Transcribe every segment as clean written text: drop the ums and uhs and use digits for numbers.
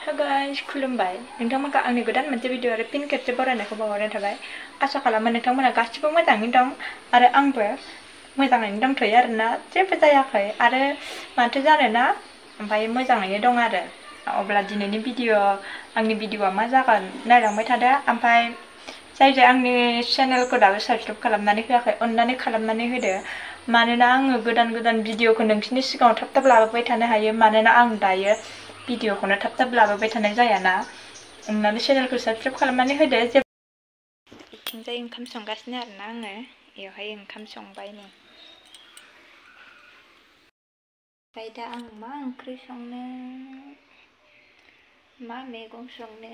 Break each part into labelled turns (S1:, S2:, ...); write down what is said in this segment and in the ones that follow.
S1: Hai guys, खुलुमबाय नोंथांमोनखौ आंनि गोदान मोनसे भिडिअ आरो फिन खेबसे बरायनायखौ बावहरनाय थाबाय। आसा खालामो नोंथांमोना गासिबो मोजाङैनो दं आरो आंबो मोजाङैनो दंथ'यो आरोना, जेबो जायाखै आरो माथो जानो ना, ओमफ्राय मोजाङैनो दं आरो। अब्ला दिनैनि आंनि भिडिअआ मा जागोन नायलांबाय थादो। ओमफ्राय जाय आंनि चेनेलखौ दाबो साबस्क्राइब खालामनानै होआखै अननानै खालामनानै होदो, मानोना आङो गोदान भिडिअखौ नोंसिनि सिगाङाव थाब लाबोबाय थानो हायो। मानोना आं दायो भिडिअखौनो थाब लाबोबाय थानाय जायाना, अननानै चेनेलखौ साबस्क्राइब खालामनानै होदो। बिथिंजाय ओंखाम संगासिनो आरोना आङो, बेवहाय ओंखाम संबाय नै। ओमफ्राय दा आं मा ओंख्रि संनो, मा मैगं संनो,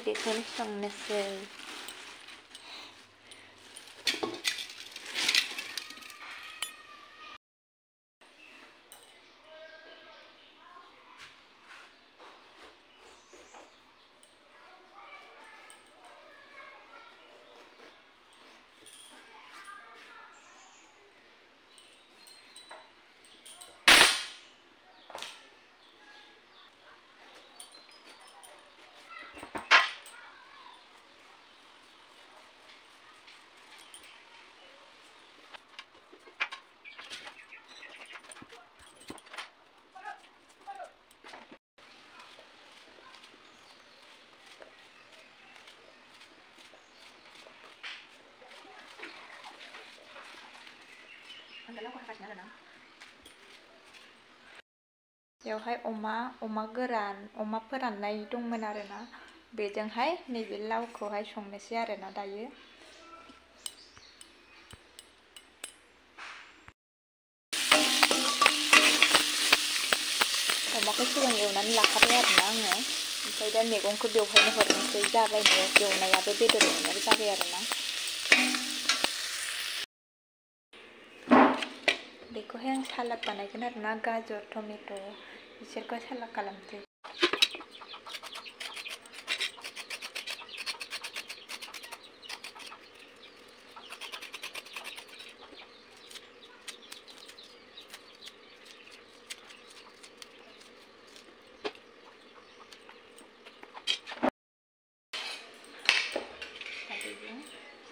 S1: बेखौनो संनोसै। बेवहाय अमा गोरान, अमा फोराननाय दंमोन आरोना, बेजोंहाय नैबे लावखौहाय संनोसै आरोना दायो। अमाखौ सिगां एवनानै लाखाबाय आरोना आङो, ओमफ्राय दा मैगंखौ बेवहायनो हरनोसै, जाबायनो एवनायाबो बेदर एवनायाबो जाबाय आरोना। बेखौहाय आं सालाद बानायगोन आरोना, गाजर टमेट' बिसोरखौ सालाद खालामसै।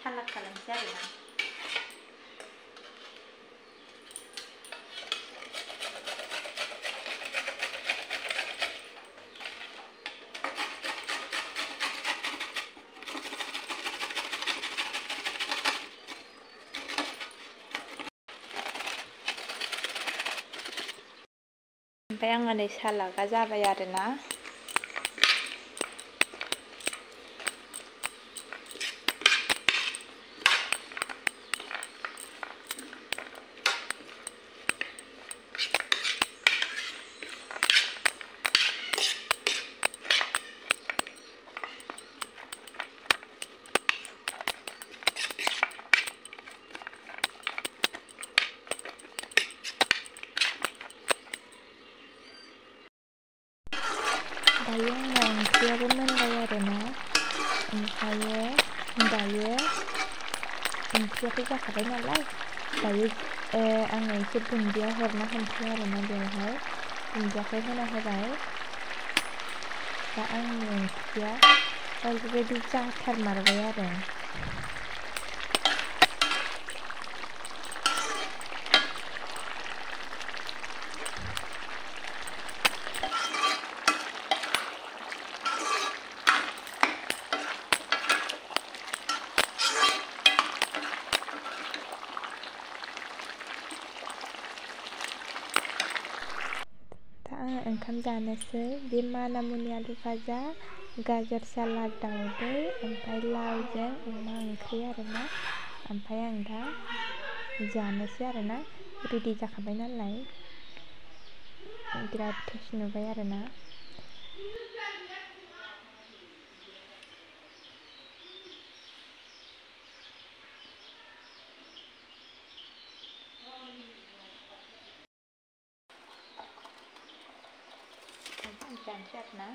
S1: सालाद खालामसै आरोना। ओमफ्राय आङो नै सालादा जाबाय आरोना। दायो आंना ओंख्रियाबो मोनबाय आरोना, ओमफ्रायो दायो ओंख्रियाथ' जाखाबाय नालाय, दायो आङो एसे दुन्दिया हरना होनोसै आरोना, बेवहाय दुन्दियाखौ होना होबाय। दा आंनि ओंख्रिया अलरेडि जाथारमारबाय आरो। आङो ओंखाम जानोसै, बे मानामुनि आलु भाजा, गाजर सालाद दाउदै, ओमफ्राय लावजों अमा ओंख्रि आरोना। ओमफ्राय आं दा जानोसै आरोना, रेडि जाखाबाय नालाय, बिराद टेस्ट नुबाय आरोना। जानोसै आरोना